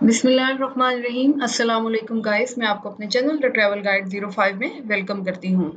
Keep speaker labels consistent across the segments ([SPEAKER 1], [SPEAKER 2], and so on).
[SPEAKER 1] बिस्मिल्लाहिर्रहमानिर्रहीम। अस्सलाम वालेकुम गाइस, मैं आपको अपने चैनल द ट्रैवल गाइड 05 में वेलकम करती हूँ।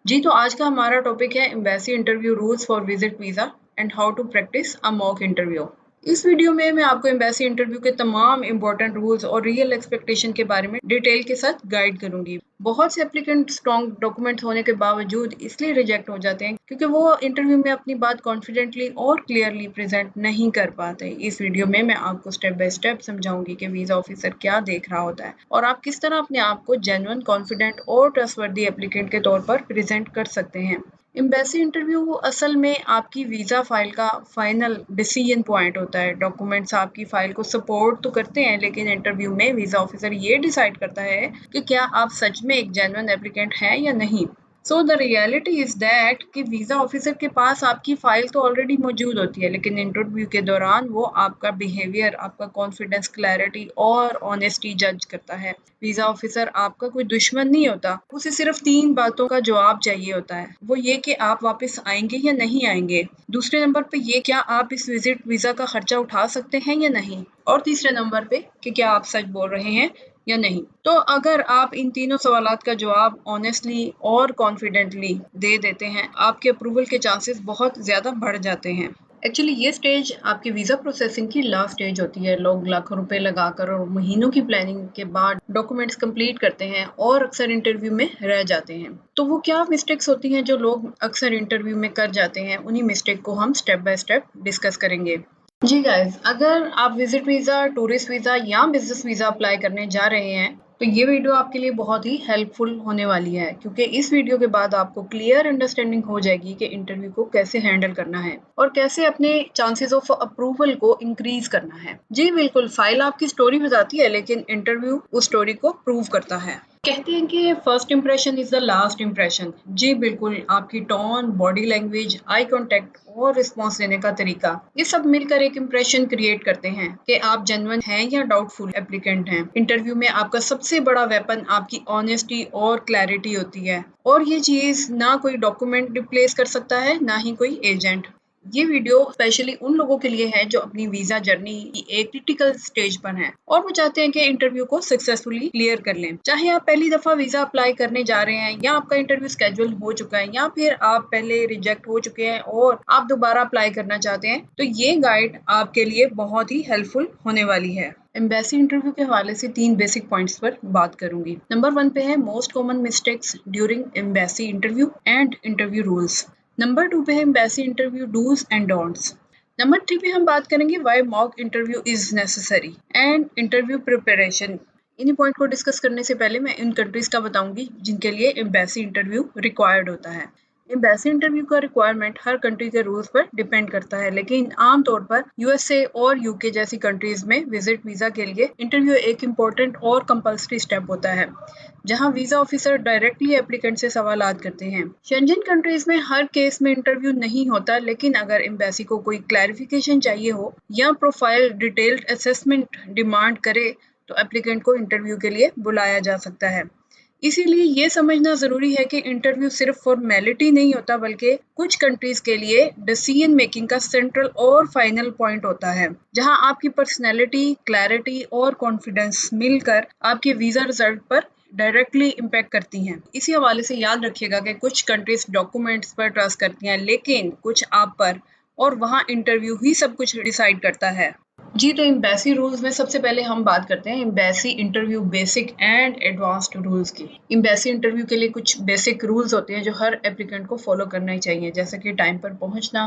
[SPEAKER 1] जी, तो आज का हमारा टॉपिक है embassy interview rules for visit visa and how to practice a mock interview. इस वीडियो में मैं आपको एम्बेसी इंटरव्यू के तमाम इंपॉर्टेंट रूल्स और रियल एक्सपेक्टेशन के बारे में डिटेल के साथ गाइड करूंगी। बहुत से एप्लीकेंट स्ट्रॉन्ग डॉक्यूमेंट्स होने के बावजूद इसलिए रिजेक्ट हो जाते हैं क्योंकि वो इंटरव्यू में अपनी बात कॉन्फिडेंटली और क्लियरली प्रेजेंट नहीं कर पाते। इस वीडियो में मैं आपको स्टेप बाय स्टेप समझाऊंगी कि वीजा ऑफिसर क्या देख रहा होता है और आप किस तरह अपने आप को जेन्युइन, कॉन्फिडेंट और ट्रस्टवर्दी एप्लीकेंट के तौर पर प्रेजेंट कर सकते हैं। एम्बेसी इंटरव्यू असल में आपकी वीजा फाइल का फाइनल डिसीजन पॉइंट होता है। डॉक्यूमेंट्स आपकी फाइल को सपोर्ट तो करते हैं, लेकिन इंटरव्यू में वीजा ऑफिसर ये डिसाइड करता है कि क्या आप सच में एक जेन्युइन एप्लीकेंट हैं या नहीं। So the reality is that कि वीजा ऑफिसर के पास आपकी फाइल तो ऑलरेडी मौजूद होती है, लेकिन इंटरव्यू के दौरान वो आपका बिहेवियर, आपका कॉन्फिडेंस, क्लैरिटी और ऑनेस्टी जज करता है। वीजा ऑफिसर आपका कोई दुश्मन नहीं होता, उसे सिर्फ 3 बातों का जवाब चाहिए होता है। वो ये कि आप वापस आएंगे या नहीं आएंगे। दूसरे नंबर पे ये, क्या आप इस विजिट वीजा का खर्चा उठा सकते हैं या नहीं। और तीसरे नंबर पे कि क्या आप सच बोल रहे हैं या नहीं। तो अगर आप इन तीनों सवालात का जवाब ऑनेस्टली और कॉन्फिडेंटली दे देते हैं, आपके अप्रूवल के चांसेस बहुत ज्यादा बढ़ जाते हैं। एक्चुअली ये स्टेज आपकी वीजा प्रोसेसिंग की लास्ट स्टेज होती है। लोग लाखों रुपए लगाकर और महीनों की प्लानिंग के बाद डॉक्यूमेंट्स कंप्लीट करते हैं और अक्सर इंटरव्यू में रह जाते हैं। तो वो क्या मिस्टेक्स होती हैं जो लोग अक्सर इंटरव्यू में कर जाते हैं, उन्हीं मिस्टेक को हम स्टेप बाय स्टेप डिस्कस करेंगे। जी गाइस, अगर आप विजिट वीज़ा, टूरिस्ट वीज़ा या बिजनेस वीज़ा अप्लाई करने जा रहे हैं तो ये वीडियो आपके लिए बहुत ही हेल्पफुल होने वाली है, क्योंकि इस वीडियो के बाद आपको क्लियर अंडरस्टैंडिंग हो जाएगी कि इंटरव्यू को कैसे हैंडल करना है और कैसे अपने चांसेस ऑफ अप्रूवल को इंक्रीज करना है। जी बिल्कुल, फाइल आपकी स्टोरी बताती है, लेकिन इंटरव्यू उस स्टोरी को प्रूव करता है। कहते हैं कि first impression is the last impression. जी बिल्कुल, आपकी tone, body language, eye contact और रिस्पॉन्स देने का तरीका, ये सब मिलकर एक इंप्रेशन क्रिएट करते हैं कि आप जेन्युइन हैं या डाउटफुल एप्लीकेंट हैं। इंटरव्यू में आपका सबसे बड़ा वेपन आपकी ऑनेस्टी और क्लैरिटी होती है, और ये चीज ना कोई डॉक्यूमेंट रिप्लेस कर सकता है, ना ही कोई एजेंट। ये वीडियो स्पेशली उन लोगों के लिए है जो अपनी वीजा जर्नी की एक क्रिटिकल स्टेज पर हैं और वो चाहते हैं कि इंटरव्यू को सक्सेसफुली क्लियर कर लें। चाहे आप पहली दफा वीजा अप्लाई करने जा रहे हैं, या आपका इंटरव्यू स्केड्यूल हो चुका है, या फिर आप पहले रिजेक्ट हो चुके हैं और आप दोबारा अप्लाई करना चाहते हैं, तो ये गाइड आपके लिए बहुत ही हेल्पफुल होने वाली है। एम्बेसी इंटरव्यू के हवाले से 3 बेसिक पॉइंट्स पर बात करूंगी। नंबर 1 पे है most common mistakes during embassy interview and interview rules. Number 2 पे है embassy interview dos and don'ts. Number 3 पे हम बात करेंगे why mock interview is necessary and interview preparation. इन्हीं पॉइंट को डिस्कस करने से पहले मैं इन कंट्रीज का बताऊंगी जिनके लिए एम्बेसी इंटरव्यू रिक्वायर्ड होता है। एम्बेसी इंटरव्यू का रिक्वायरमेंट हर कंट्री के रूल्स पर डिपेंड करता है, लेकिन आमतौर पर यूएसए और यूके जैसी कंट्रीज में विजिट वीजा के लिए इंटरव्यू एक इम्पोर्टेंट और कंपल्सरी स्टेप होता है, जहां वीजा ऑफिसर डायरेक्टली एप्लीकेंट से सवालात करते हैं। शेंजन कंट्रीज में हर केस में इंटरव्यू नहीं होता, लेकिन अगर एम्बेसी को कोई क्लैरिफिकेशन चाहिए हो या प्रोफाइल डिटेल्ड असेसमेंट डिमांड करे तो एप्लीकेंट को इंटरव्यू के लिए बुलाया जा सकता है। इसीलिए ये समझना जरूरी है कि इंटरव्यू सिर्फ फॉर्मेलिटी नहीं होता, बल्कि कुछ कंट्रीज के लिए डिसीजन मेकिंग का सेंट्रल और फाइनल पॉइंट होता है, जहां आपकी पर्सनैलिटी, क्लैरिटी और कॉन्फिडेंस मिलकर आपके वीजा रिजल्ट पर डायरेक्टली इम्पैक्ट करती हैं। इसी हवाले से याद रखिएगा कि कुछ कंट्रीज डॉक्यूमेंट्स पर ट्रस्ट करती हैं, लेकिन कुछ आप पर, और वहां इंटरव्यू ही सब कुछ डिसाइड करता है। जी, तो एम्बेसी रूल्स में सबसे पहले हम बात करते हैं embassy interview basic and advanced rules की। एम्बेसी इंटरव्यू के लिए कुछ बेसिक रूल्स होते हैं जो हर एप्लीकेंट को फॉलो करना ही चाहिए, जैसे कि टाइम पर पहुंचना,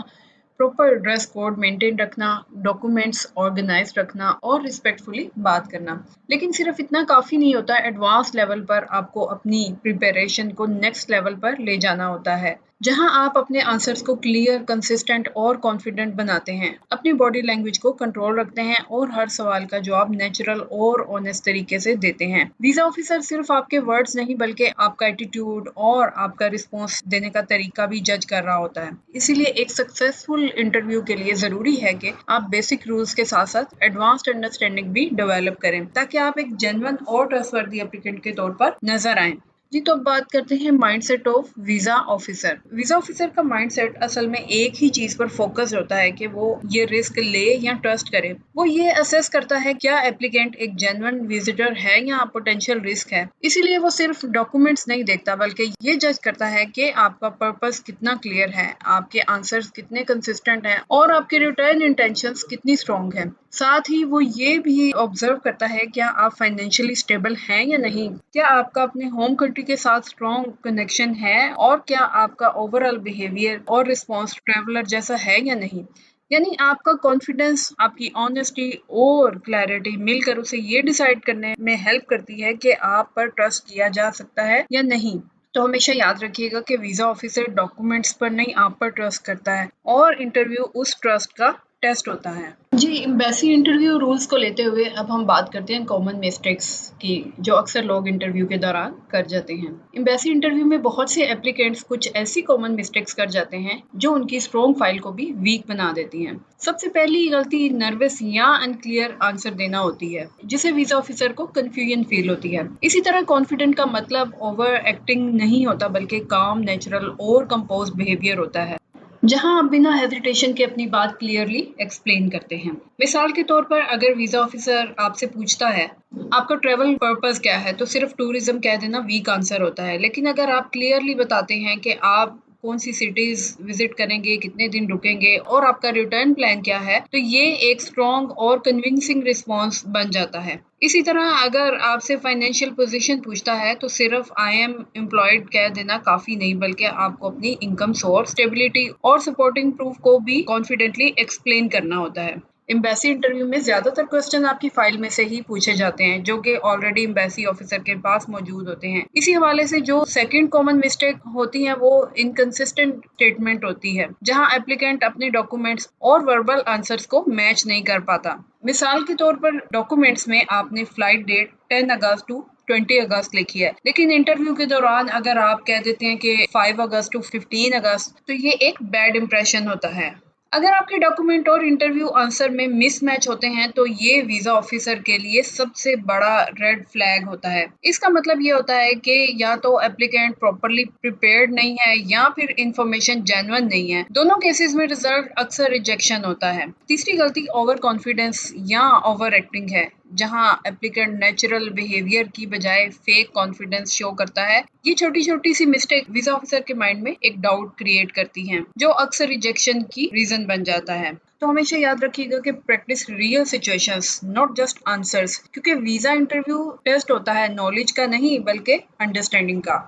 [SPEAKER 1] प्रॉपर ड्रेस कोड मेंटेन रखना, डॉक्यूमेंट्स ऑर्गेनाइज रखना और रिस्पेक्टफुली बात करना। लेकिन सिर्फ इतना काफ़ी नहीं होता, एडवांस लेवल पर आपको अपनी प्रिपरेशन को नेक्स्ट लेवल पर ले जाना होता है, जहां आप अपने आंसर्स को क्लियर, कंसिस्टेंट और कॉन्फिडेंट बनाते हैं, अपनी बॉडी लैंग्वेज को कंट्रोल रखते हैं और हर सवाल का जवाब नेचुरल और ऑनेस्ट तरीके से देते हैं। वीजा ऑफिसर सिर्फ आपके वर्ड्स नहीं, बल्कि आपका एटीट्यूड और आपका रिस्पॉन्स देने का तरीका भी जज कर रहा होता है। इसीलिए एक सक्सेसफुल इंटरव्यू के लिए जरूरी है कि आप बेसिक रूल्स के साथ साथ एडवांस्ड अंडरस्टैंडिंग भी डेवलप करें, ताकि आप एक जेन्युइन और ट्रस्टवर्दी एप्लीकेंट के तौर पर नजर आएं। जी, तो अब बात करते हैं mindset of visa officer. Visa officer का माइंडसेट असल में एक ही चीज़ पर फ़ोकस होता है कि वो ये रिस्क ले या ट्रस्ट करे। वो ये असेस करता है क्या एप्लीकेंट एक जेन्युइन विज़िटर है या पोटेंशियल रिस्क है। इसीलिए वो सिर्फ डॉक्यूमेंट्स नहीं देखता बल्कि ये जज करता है कि आपका पर्पस कितना क्लियर है, आपके आंसर्स कितने कंसिस्टेंट हैं और आपके रिटर्न इंटेंशंस कितनी स्ट्रॉन्ग है। साथ ही वो ये भी ऑब्जर्व करता है क्या आप फाइनेंशियली स्टेबल हैं या नहीं, क्या आपका अपने होम कंट्री के साथ स्ट्रॉन्ग कनेक्शन है और क्या आपका ओवरऑल बिहेवियर और रिस्पॉन्स ट्रैवलर जैसा है या नहीं। यानी आपका कॉन्फिडेंस, आपकी ऑनेस्टी और क्लैरिटी मिलकर उसे ये डिसाइड करने में हेल्प करती है कि आप पर ट्रस्ट किया जा सकता है या नहीं। तो हमेशा याद रखिएगा कि वीज़ा ऑफिसर डॉक्यूमेंट्स पर नहीं, आप पर ट्रस्ट करता है और इंटरव्यू उस ट्रस्ट का टेस्ट होता है। जी, एम्बेसी इंटरव्यू रूल्स को लेते हुए अब हम बात करते हैं कॉमन मिस्टेक्स की, जो अक्सर लोग इंटरव्यू के दौरान कर जाते हैं। एम्बेसी इंटरव्यू में बहुत से एप्लीकेंट्स कुछ ऐसी कॉमन मिस्टेक्स कर जाते हैं जो उनकी स्ट्रॉन्ग फाइल को भी वीक बना देती हैं। सबसे पहली गलती नर्वस या अनक्लियर आंसर देना होती है, जिसे वीजा ऑफिसर को कंफ्यूजन फील होती है। इसी तरह कॉन्फिडेंट का मतलब ओवर एक्टिंग नहीं होता बल्कि काम, नेचुरल और कंपोज बिहेवियर होता है, जहां आप बिना हेजिटेशन के अपनी बात क्लियरली एक्सप्लेन करते हैं। मिसाल के तौर पर अगर वीजा ऑफिसर आपसे पूछता है आपका ट्रेवल पर्पस क्या है, तो सिर्फ टूरिज्म कह देना वीक आंसर होता है। लेकिन अगर आप क्लियरली बताते हैं कि आप कौन सी सिटीज विजिट करेंगे, कितने दिन रुकेंगे और आपका रिटर्न प्लान क्या है, तो ये एक स्ट्रॉन्ग और कन्विंसिंग रिस्पॉन्स बन जाता है। इसी तरह अगर आपसे फाइनेंशियल पोजीशन पूछता है तो सिर्फ आई एम एम्प्लॉयड कह देना काफी नहीं, बल्कि आपको अपनी इनकम सोर्स, स्टेबिलिटी और सपोर्टिंग प्रूफ को भी कॉन्फिडेंटली एक्सप्लेन करना होता है। एम्बेसी इंटरव्यू में ज्यादातर क्वेश्चन आपकी फाइल में से ही पूछे जाते हैं, जो कि ऑलरेडी एम्बेसी ऑफिसर के पास मौजूद होते हैं। इसी हवाले से जो सेकंड कॉमन मिस्टेक होती है वो इनकंसिस्टेंट स्टेटमेंट होती है, जहां एप्लीकेंट अपने डॉक्यूमेंट्स और वर्बल आंसर्स को मैच नहीं कर पाता। मिसाल के तौर पर डॉक्यूमेंट्स में आपने फ्लाइट डेट 10 अगस्त टू 20 अगस्त लिखी है, लेकिन इंटरव्यू के दौरान अगर आप कह देते हैं कि 5 अगस्त टू 15 अगस्त, तो ये एक बैड इंप्रेशन होता है। अगर आपके डॉक्यूमेंट और इंटरव्यू आंसर में मिसमैच होते हैं तो ये वीजा ऑफिसर के लिए सबसे बड़ा रेड फ्लैग होता है। इसका मतलब ये होता है कि या तो एप्लीकेंट प्रॉपरली प्रिपेयर्ड नहीं है या फिर इंफॉर्मेशन जेन्युइन नहीं है। दोनों केसेस में रिजल्ट अक्सर रिजेक्शन होता है। तीसरी गलती ओवर कॉन्फिडेंस या ओवर एक्टिंग है, जहां एप्लीकेंट नेचुरल बिहेवियर की बजाय फेक कॉन्फिडेंस शो करता है। ये छोटी छोटी सी मिस्टेक वीजा ऑफिसर के माइंड में एक डाउट क्रिएट करती हैं, जो अक्सर रिजेक्शन की रीजन बन जाता है। तो हमेशा याद रखिएगा कि practice real situations, not just answers, क्योंकि वीजा इंटरव्यू टेस्ट होता है नॉलेज का नहीं बल्कि अंडरस्टैंडिंग का।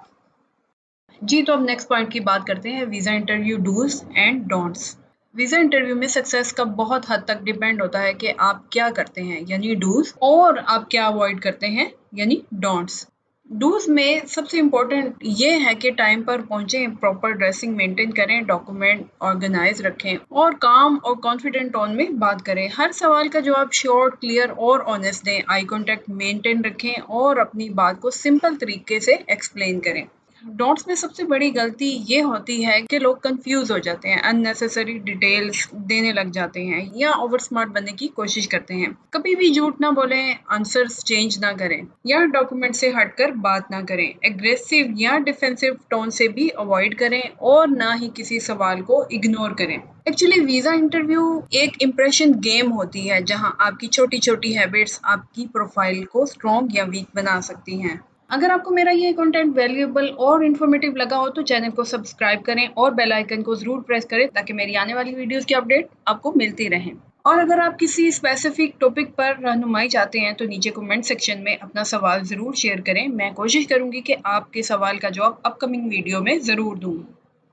[SPEAKER 1] जी, तो अब नेक्स्ट पॉइंट की बात करते हैं, visa interview dos and don'ts. Visa interview में सक्सेस का बहुत हद तक डिपेंड होता है कि आप क्या करते हैं यानी डूज, और आप क्या अवॉइड करते हैं यानी डोंट्स। डूज में सबसे इम्पोर्टेंट ये है कि टाइम पर पहुंचें, प्रॉपर ड्रेसिंग मेंटेन करें, डॉक्यूमेंट ऑर्गेनाइज रखें और काम और कॉन्फिडेंट टोन में बात करें। हर सवाल का जवाब शॉर्ट, क्लियर और ऑनेस्ट दें। आई कांटेक्ट मेंटेन रखें और अपनी बात को सिंपल तरीके से एक्सप्लेन करें। डॉट्स में सबसे बड़ी गलती ये होती है कि लोग कंफ्यूज हो जाते हैं, अननेसेसरी डिटेल्स देने लग जाते हैं या ओवर स्मार्ट बनने की कोशिश करते हैं। कभी भी झूठ ना बोलें, आंसर्स चेंज ना करें या डॉक्यूमेंट से हटकर बात ना करें। एग्रेसिव या डिफेंसिव टोन से भी अवॉइड करें और ना ही किसी सवाल को इग्नोर करें। एक्चुअली वीजा इंटरव्यू एक इम्प्रेशन गेम होती है, जहां आपकी छोटी छोटी हैबिट्स आपकी प्रोफाइल को स्ट्रॉन्ग या वीक बना सकती हैं। अगर आपको मेरा ये कंटेंट वैल्यूएबल और इन्फॉर्मेटिव लगा हो तो चैनल को सब्सक्राइब करें और बेल आइकन को जरूर प्रेस करें, ताकि मेरी आने वाली वीडियोस की अपडेट आपको मिलती रहे। और अगर आप किसी स्पेसिफिक टॉपिक पर रहनुमाई चाहते हैं तो नीचे कमेंट सेक्शन में अपना सवाल जरूर शेयर करें। मैं कोशिश करूंगी कि आपके सवाल का जवाब अपकमिंग वीडियो में जरूर दूं।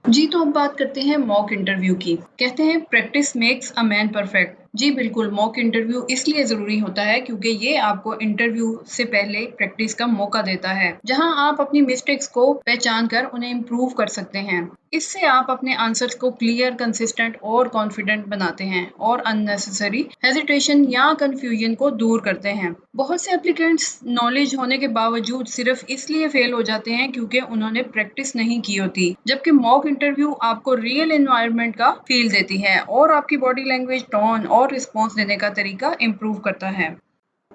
[SPEAKER 1] जी, तो अब बात करते हैं मॉक इंटरव्यू की। कहते हैं practice makes a man perfect. जी बिल्कुल, मॉक इंटरव्यू इसलिए जरूरी होता है क्योंकि ये आपको इंटरव्यू से पहले प्रैक्टिस का मौका देता है, जहां आप अपनी मिस्टेक्स को पहचान कर उन्हें इम्प्रूव कर सकते हैं। इससे आप अपने आंसर्स को क्लियर, कंसिस्टेंट और कॉन्फिडेंट बनाते हैं और अननेसेसरी हेजिटेशन या कंफ्यूजन को दूर करते हैं। बहुत से एप्लीकेंट्स नॉलेज होने के बावजूद सिर्फ इसलिए फेल हो जाते हैं क्योंकि उन्होंने प्रैक्टिस नहीं की होती, जबकि मॉक इंटरव्यू आपको रियल एनवायरनमेंट का फील देती है और आपकी बॉडी लैंग्वेज, टोन और रिस्पॉन्स देने का तरीका इम्प्रूव करता है।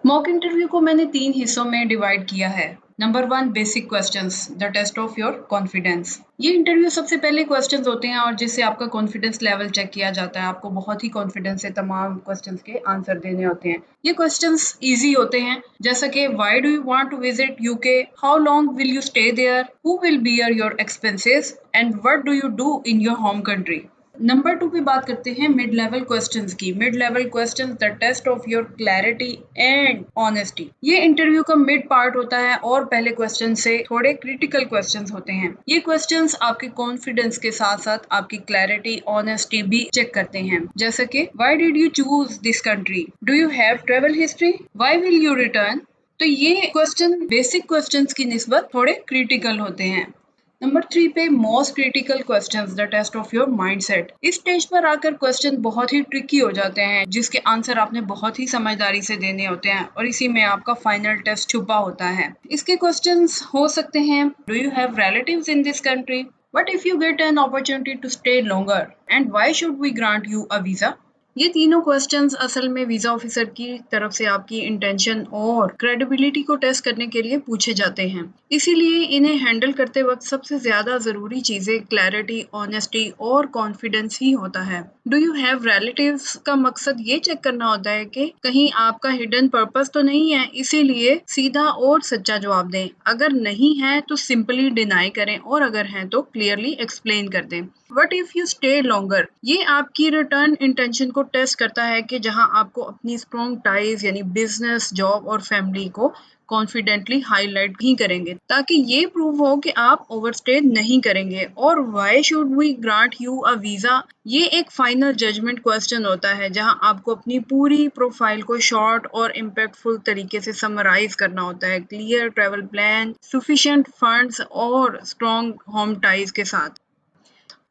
[SPEAKER 1] मॉक इंटरव्यू को मैंने 3 हिस्सों में डिवाइड किया है। Number 1, basic questions, the test of your confidence. ये इंटरव्यू सबसे पहले क्वेश्चंस होते हैं और जिससे आपका कॉन्फिडेंस लेवल चेक किया जाता है। आपको बहुत ही कॉन्फिडेंस से तमाम क्वेश्चंस के आंसर देने होते हैं। ये क्वेश्चंस इजी होते हैं, जैसा कि why do you want to visit UK, how long will you stay there, who will bear your expenses and what do you do in your home country. Number 2 पे बात करते हैं मिड लेवल क्वेश्चंस की। Mid level questions, the test of your clarity and honesty. ये interview का mid part होता है और पहले क्वेश्चन से थोड़े क्रिटिकल क्वेश्चंस होते हैं। ये क्वेश्चंस आपके कॉन्फिडेंस के साथ साथ आपकी क्लैरिटी, ऑनेस्टी भी चेक करते हैं, जैसे कि why did you choose this country, do you have travel history, why will you return. तो ये क्वेश्चन बेसिक क्वेश्चंस की निस्बत थोड़े क्रिटिकल होते हैं। नंबर 3 पे most critical questions, the test of your mindset. इस स्टेज पर आकर क्वेश्चन बहुत ही ट्रिकी हो जाते हैं, जिसके आंसर आपने बहुत ही समझदारी से देने होते हैं और इसी में आपका फाइनल टेस्ट छुपा होता है। इसके क्वेश्चंस हो सकते हैं, do you have relatives in this country, what if you get an opportunity to stay longer and why should we grant you a visa. ये तीनों क्वेश्चंस असल में वीजा ऑफिसर की तरफ से आपकी इंटेंशन और क्रेडिबिलिटी को टेस्ट करने के लिए पूछे जाते हैं। इसीलिए इन्हें हैंडल करते वक्त सबसे ज्यादा जरूरी चीजें क्लैरिटी, ऑनेस्टी और कॉन्फिडेंस ही होता है। डू यू हैव रिलेटिव्स का मकसद ये चेक करना होता है कि कहीं आपका हिडन पर्पस तो नहीं है, इसीलिए सीधा और सच्चा जवाब दें। अगर नहीं है तो सिंपली डिनाई करें और अगर है तो क्लियरली एक्सप्लेन कर दें। What if you stay longer, ये आपकी रिटर्न इंटेंशन को टेस्ट करता है कि जहां आपको अपनी स्ट्रॉन्ग टाइज यानी बिजनेस, जॉब और फैमिली को कॉन्फिडेंटली हाईलाइट ही करेंगे, ताकि ये प्रूव हो कि आप ओवरस्टे नहीं करेंगे। और why should we grant you a visa, ये एक फाइनल जजमेंट क्वेश्चन होता है जहां आपको अपनी पूरी प्रोफाइल को शॉर्ट और इम्पैक्टफुल तरीके से समराइज करना होता है, clear travel plan, sufficient funds और स्ट्रॉन्ग होम टाइज के साथ।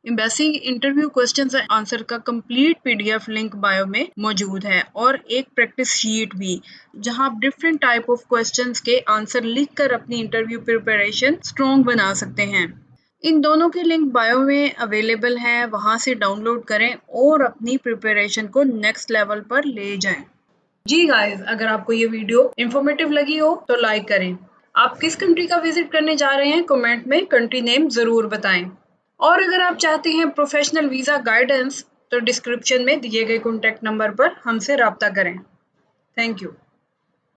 [SPEAKER 1] एम्बेसी इंटरव्यू क्वेश्चन आंसर का कंप्लीट पीडीएफ लिंक बायो में मौजूद है और एक प्रैक्टिस शीट भी, जहां आप डिफरेंट टाइप ऑफ क्वेश्चंस के आंसर लिखकर अपनी इंटरव्यू प्रिपरेशन स्ट्रॉन्ग बना सकते हैं। इन दोनों के लिंक बायो में अवेलेबल हैं, वहां से डाउनलोड करें और अपनी प्रिपरेशन को नेक्स्ट लेवल पर ले जाएं। जी गाइस, अगर आपको ये वीडियो इंफॉर्मेटिव लगी हो तो लाइक करें। आप किस कंट्री का विजिट करने जा रहे हैं कमेंट में कंट्री नेम जरूर बताएं। और अगर आप चाहते हैं प्रोफेशनल वीजा गाइडेंस तो डिस्क्रिप्शन में दिए गए कॉन्टैक्ट नंबर पर हमसे राब्ता करें। Thank you.